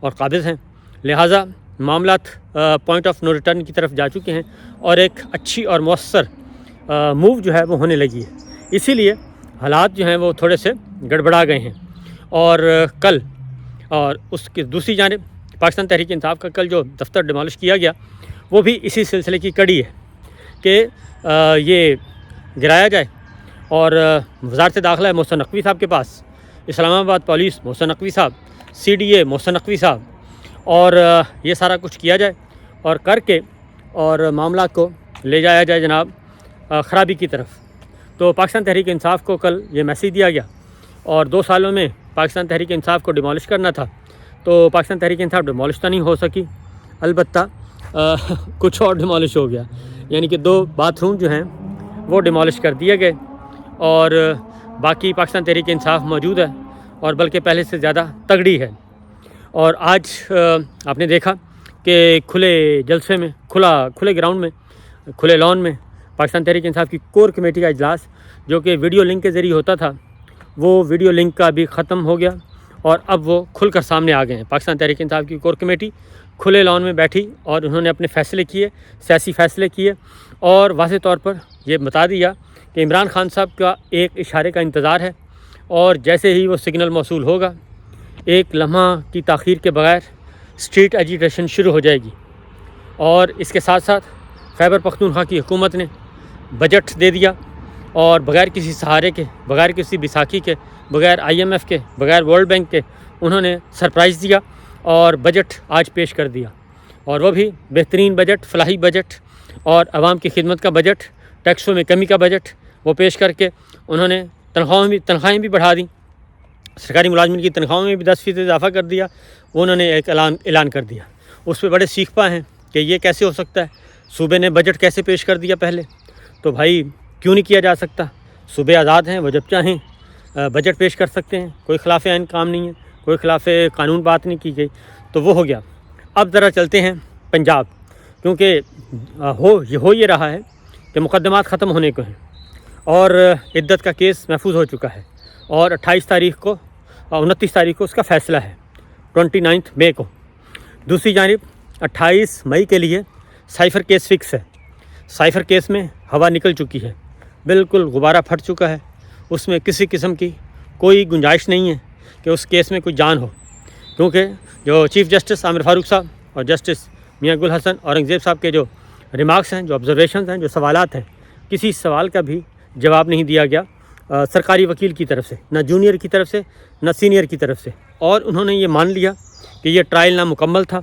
اور قابض ہیں، لہٰذا معاملات پوائنٹ آف نو ریٹرن کی طرف جا چکے ہیں اور ایک اچھی اور مؤثر موو جو ہے وہ ہونے لگی ہے۔ اسی لیے حالات جو ہیں وہ تھوڑے سے گڑبڑا گئے ہیں۔ اور کل اور اس کی دوسری جانب پاکستان تحریک انصاف کا کل جو دفتر ڈیمالش کیا گیا وہ بھی اسی سلسلے کی کڑی ہے کہ یہ گرایا جائے، اور وزارت داخلہ محسن نقوی صاحب کے پاس، اسلام آباد پولیس محسن نقوی صاحب، CDA محسن نقوی صاحب، اور یہ سارا کچھ کیا جائے اور کر کے اور معاملات کو لے جایا جائے جناب خرابی کی طرف۔ تو پاکستان تحریک انصاف کو کل یہ میسیج دیا گیا، اور 2 سالوں میں پاکستان تحریک انصاف کو ڈیمالش کرنا تھا، تو پاکستان تحریک انصاف ڈیمالش تو نہیں ہو سکی، البتہ کچھ اور ڈیمالش ہو گیا، یعنی کہ 2 باتھ روم جو ہیں وہ ڈیمالش کر دیے گئے، اور باقی پاکستان تحریک انصاف موجود ہے اور بلکہ پہلے سے زیادہ تگڑی ہے۔ اور آج آپ نے دیکھا کہ کھلے جلسے میں، کھلے گراؤنڈ میں، کھلے لان میں پاکستان تحریک انصاف کی کور کمیٹی کا اجلاس جو کہ ویڈیو لنک کے ذریعے ہوتا تھا، وہ ویڈیو لنک کا بھی ختم ہو گیا اور اب وہ کھل کر سامنے آ گئے ہیں۔ پاکستان تحریک انصاف کی کور کمیٹی کھلے لان میں بیٹھی اور انہوں نے اپنے فیصلے کیے، سیاسی فیصلے کیے، اور واضح طور پر یہ بتا دیا کہ عمران خان صاحب کا ایک اشارے کا انتظار ہے، اور جیسے ہی وہ سگنل موصول ہوگا ایک لمحہ کی تاخیر کے بغیر اسٹریٹ ایجیٹیشن شروع ہو جائے گی۔ اور اس کے ساتھ ساتھ خیبر پختونخوا کی حکومت نے بجٹ دے دیا، اور بغیر کسی سہارے کے، بغیر کسی بیساکھی کے، بغیر IMF کے، بغیر ورلڈ بینک کے انہوں نے سرپرائز دیا اور بجٹ آج پیش کر دیا، اور وہ بھی بہترین بجٹ، فلاحی بجٹ اور عوام کی خدمت کا بجٹ، ٹیکسوں میں کمی کا بجٹ وہ پیش کر کے انہوں نے تنخواہیں بھی بڑھا دیں، سرکاری ملازمین کی تنخواہوں میں بھی 10% اضافہ کر دیا۔ انہوں نے ایک اعلان کر دیا، اس پہ بڑے سیکھ پا ہیں کہ یہ کیسے ہو سکتا ہے، صوبے نے بجٹ کیسے پیش کر دیا پہلے؟ تو بھائی کیوں نہیں کیا جا سکتا؟ صوبے آزاد ہیں، وہ جب چاہیں بجٹ پیش کر سکتے ہیں، کوئی خلاف عین کام نہیں ہے، کوئی خلاف قانون بات نہیں کی گئی، تو وہ ہو گیا۔ اب ذرا چلتے ہیں پنجاب، کیونکہ ہو یہ رہا ہے کہ مقدمات ختم ہونے کو ہیں اور عدت کا کیس محفوظ ہو چکا ہے، اور 29 تاریخ کو اس کا فیصلہ ہے، 29 مئی کو۔ دوسری جانب 28 مئی کے لیے سائفر کیس فکس ہے۔ سائفر کیس میں ہوا نکل چکی ہے، بالکل غبارہ پھٹ چکا ہے، اس میں کسی قسم کی کوئی گنجائش نہیں ہے کہ اس کیس میں کوئی جان ہو، کیونکہ جو چیف جسٹس عامر فاروق صاحب اور جسٹس میاں گل حسن اورنگزیب صاحب کے جو ریمارکس ہیں، جو آبزرویشنز ہیں، جو سوالات ہیں، کسی سوال کا بھی جواب نہیں دیا گیا سرکاری وکیل کی طرف سے، نہ جونیئر کی طرف سے نہ سینئر کی طرف سے، اور انہوں نے یہ مان لیا کہ یہ ٹرائل نامکمل تھا،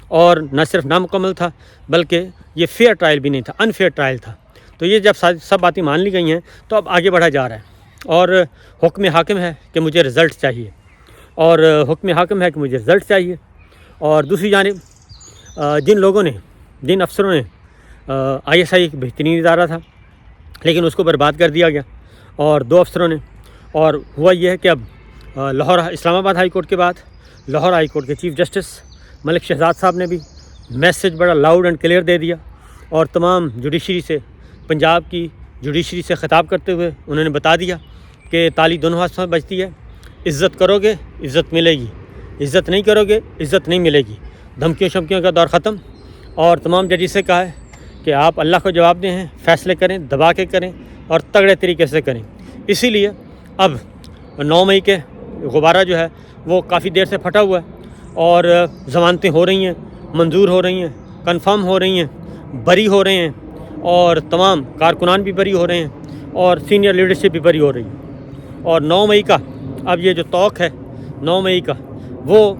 اور نہ صرف نامکمل تھا بلکہ یہ فیئر ٹرائل بھی نہیں تھا، انفیئر ٹرائل تھا۔ تو یہ جب سب باتیں مان لی گئی ہیں تو اب آگے بڑھا جا رہا ہے، اور حکم حاکم ہے کہ مجھے رزلٹ چاہیے، اور حکم حاکم ہے کہ مجھے رزلٹ چاہیے۔ اور دوسری جانب جن افسروں نے ISI ایک بہترین ادارہ تھا لیکن اس کو برباد کر دیا گیا، اور 2 افسروں نے، اور ہوا یہ ہے کہ اب لاہور اسلام آباد ہائی کورٹ کے بعد لاہور ہائی کورٹ کے چیف جسٹس ملک شہزاد صاحب نے بھی میسج بڑا لاؤڈ اینڈ کلیئر دے دیا، اور تمام جوڈیشری سے، پنجاب کی جوڈیشری سے خطاب کرتے ہوئے انہوں نے بتا دیا کہ تالی دونوں ہاتھوں میں بجتی ہے، عزت کرو گے عزت ملے گی، عزت نہیں کرو گے عزت نہیں ملے گی۔ دھمکیوں شمکیوں کا دور ختم، اور تمام ججز سے کہا ہے کہ آپ اللہ کو جواب دیں ہیں، فیصلے کریں، دبا کے کریں اور تگڑے طریقے سے کریں۔ اسی لیے اب 9 مئی کے غبارہ جو ہے وہ کافی دیر سے پھٹا ہوا ہے، اور ضمانتیں ہو رہی ہیں، منظور ہو رہی ہیں، کنفرم ہو رہی ہیں، بری ہو رہے ہیں، اور تمام کارکنان بھی بری ہو رہے ہیں، اور سینئر لیڈرشپ بھی بری ہو رہی ہے۔ اور 9 مئی کا اب یہ جو توق ہے 9 مئی کا، وہ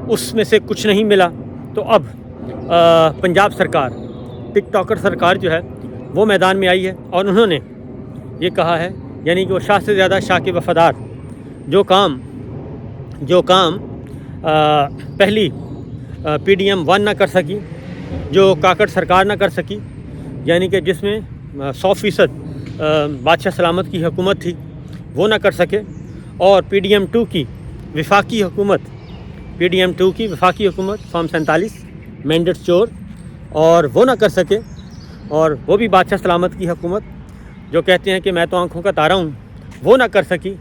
اس میں سے کچھ نہیں ملا، تو اب پنجاب سرکار، ٹک ٹاکر سرکار جو ہے وہ میدان میں آئی ہے، اور انہوں نے یہ کہا ہے، یعنی کہ وہ شاہ سے زیادہ شاہ کے وفادار، جو کام پہلی PDM 1 نہ کر سکی، جو کاکڑ سرکار نہ کر سکی، یعنی کہ جس میں 100% بادشاہ سلامت کی حکومت تھی، وہ نہ کر سکے، اور PDM 2 کی وفاقی حکومت فارم 47 مینڈیٹ چور، اور وہ نہ کر سکے، اور وہ بھی بادشاہ سلامت کی حکومت جو کہتے ہیں کہ میں تو آنکھوں کا تارا ہوں، وہ نہ کر سکی،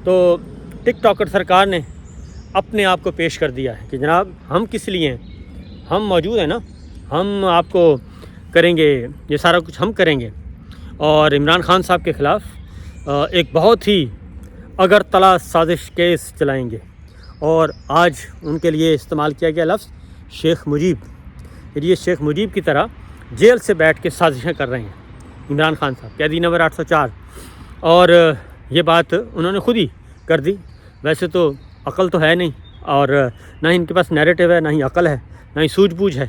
تو ٹک ٹاکر سرکار نے اپنے آپ کو پیش کر دیا ہے کہ جناب ہم کس لیے ہیں، ہم موجود ہیں نا، ہم آپ کو کریں گے، یہ سارا کچھ ہم کریں گے۔ اور عمران خان صاحب کے خلاف ایک بہت ہی اگرتلا سازش کیس چلائیں گے، اور آج ان کے لیے استعمال کیا گیا لفظ شیخ مجیب۔ یہ شیخ مجیب کی طرح جیل سے بیٹھ کے سازشیں کر رہے ہیں عمران خان صاحب، قیدی نمبر 804۔ اور یہ بات انہوں نے خود ہی کر دی۔ ویسے تو عقل تو ہے نہیں، اور نہ ہی ان کے پاس نیریٹو ہے، نہ ہی عقل ہے، نہ ہی سوجھ بوجھ ہے۔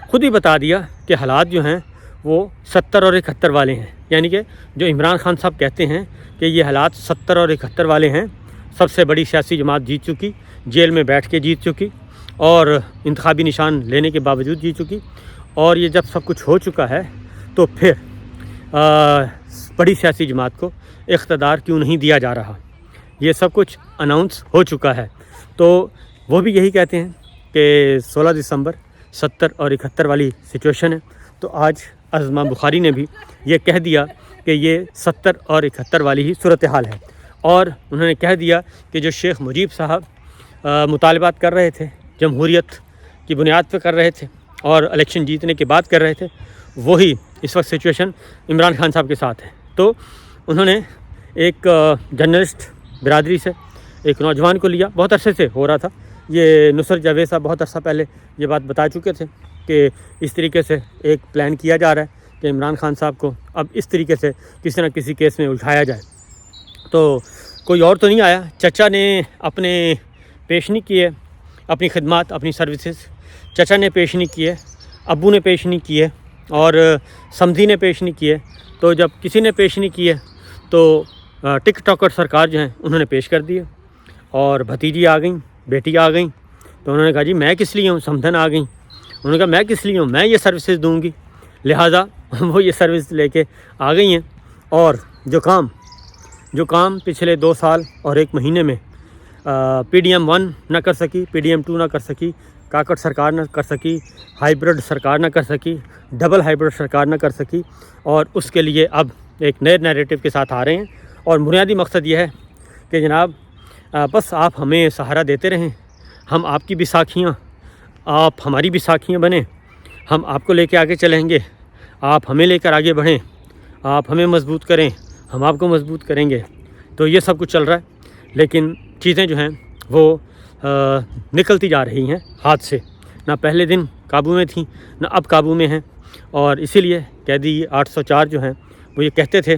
خود ہی بتا دیا کہ حالات جو ہیں وہ 70 اور 71 والے ہیں، یعنی کہ جو عمران خان صاحب کہتے ہیں کہ یہ حالات 70 اور 71 والے ہیں، سب سے بڑی سیاسی جماعت جیت چکی، جیل میں بیٹھ کے جیت چکی، اور انتخابی نشان لینے کے باوجود جیت چکی، اور یہ جب سب کچھ ہو چکا ہے تو پھر بڑی سیاسی جماعت کو اقتدار کیوں نہیں دیا جا رہا، یہ سب کچھ اناؤنس ہو چکا ہے۔ تو وہ بھی یہی کہتے ہیں کہ 16 دسمبر 70 اور 71 والی سچویشن ہے۔ تو آج عظمہ بخاری نے بھی یہ کہہ دیا کہ یہ 70 اور 71 والی ہی صورتحال ہے، اور انہوں نے کہہ دیا کہ جو شیخ مجیب صاحب مطالبات کر رہے تھے، جمہوریت کی بنیاد پہ کر رہے تھے اور الیکشن جیتنے کے بعد کر رہے تھے، وہی اس وقت سچویشن عمران خان صاحب کے ساتھ ہے۔ تو انہوں نے ایک جرنلسٹ برادری سے ایک نوجوان کو لیا، بہت عرصے سے ہو رہا تھا، یہ نصرت جاوید صاحب بہت عرصہ پہلے یہ بات بتا چکے تھے کہ اس طریقے سے ایک پلان کیا جا رہا ہے کہ عمران خان صاحب کو اب اس طریقے سے کسی نہ کسی کیس میں الجھایا جائے۔ تو کوئی اور تو نہیں آیا، چچا نے اپنے پیش نہیں کیے اپنی خدمات، اپنی سروسز، چچا نے پیش نہیں کیے، ابو نے پیش نہیں کیے، اور سمدھی نے پیش نہیں کیے۔ تو جب کسی نے پیش نہیں کیے تو ٹک ٹاکر سرکار جو ہیں انہوں نے پیش کر دیے، اور بھتیجی آ گئیں، بیٹی آ گئیں، تو انہوں نے کہا جی میں کس لیے ہوں، سمدھن آ گئیں، انہوں نے کہا میں کس لیے ہوں، میں یہ سروسز دوں گی، لہٰذا وہ یہ سروس لے کے آ گئی ہیں۔ اور جو کام پچھلے 2 سال اور 1 مہینے میں PDM 1 نہ کر سکی، PDM 2 نہ کر سکی، کاکڑ سرکار نہ کر سکی، ہائیبرڈ سرکار نہ کر سکی، ڈبل ہائیبرڈ سرکار نہ کر سکی، اور اس کے لیے اب ایک نئے نیریٹو کے ساتھ آ رہے ہیں۔ اور بنیادی مقصد یہ ہے کہ جناب بس آپ ہمیں سہارا دیتے رہیں، ہم آپ کی بھی ساکھیاں، آپ ہماری بھی ساکھیاں بنیں، ہم آپ کو لے کے آگے چلیں گے، آپ ہمیں لے کر آگے بڑھیں، آپ ہمیں مضبوط کریں، ہم آپ کو مضبوط کریں گے۔ تو یہ سب کچھ چل رہا ہے، لیکن چیزیں جو ہیں وہ نکلتی جا رہی ہیں ہاتھ سے، نہ پہلے دن قابو میں تھیں نہ اب قابو میں ہیں۔ اور اسی لیے قیدی 804 جو ہیں وہ یہ کہتے تھے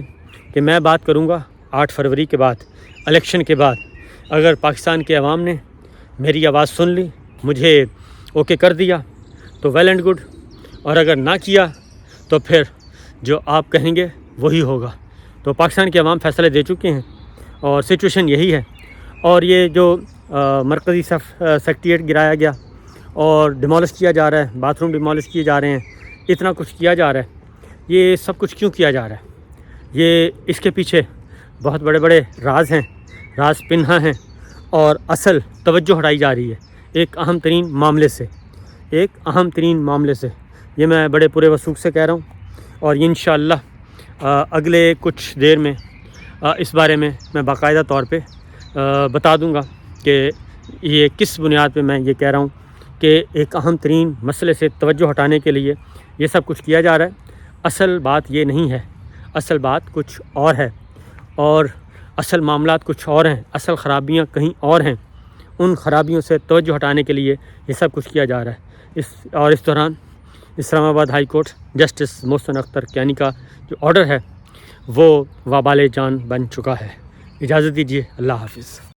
کہ میں بات کروں گا 8 فروری کے بعد، الیکشن کے بعد، اگر پاکستان کے عوام نے میری آواز سن لی، مجھے اوکے کر دیا تو ویل اینڈ گڈ، اور اگر نہ کیا تو پھر جو آپ کہیں گے وہی ہوگا۔ تو پاکستان کے عوام فیصلے دے چکے ہیں، اور سچویشن یہی ہے۔ اور یہ جو مرکزی سیکریٹریٹ گرایا گیا اور ڈیمالش کیا جا رہا ہے، باتھ روم ڈیمالش کیے جا رہے ہیں، اتنا کچھ کیا جا رہا ہے، یہ سب کچھ کیوں کیا جا رہا ہے؟ یہ اس کے پیچھے بہت بڑے بڑے راز ہیں، راز پنہا ہیں، اور اصل توجہ ہٹائی جا رہی ہے ایک اہم ترین معاملے سے۔ یہ میں بڑے پورے وثوق سے کہہ رہا ہوں، اور انشاءاللہ اگلے کچھ دیر میں اس بارے میں باقاعدہ طور پہ بتا دوں گا کہ یہ کس بنیاد پہ میں یہ کہہ رہا ہوں کہ ایک اہم ترین مسئلے سے توجہ ہٹانے کے لیے یہ سب کچھ کیا جا رہا ہے۔ اصل بات یہ نہیں ہے، اصل بات کچھ اور ہے، اور اصل معاملات کچھ اور ہیں، اصل خرابیاں کہیں اور ہیں۔ ان خرابیوں سے توجہ ہٹانے کے لیے یہ سب کچھ کیا جا رہا ہے۔ اس دوران اسلام آباد high court justice Mohsin Akhtar Kayani کا جو آرڈر ہے وہ وبال جان بن چکا ہے۔ اجازت دیجیے، اللہ حافظ۔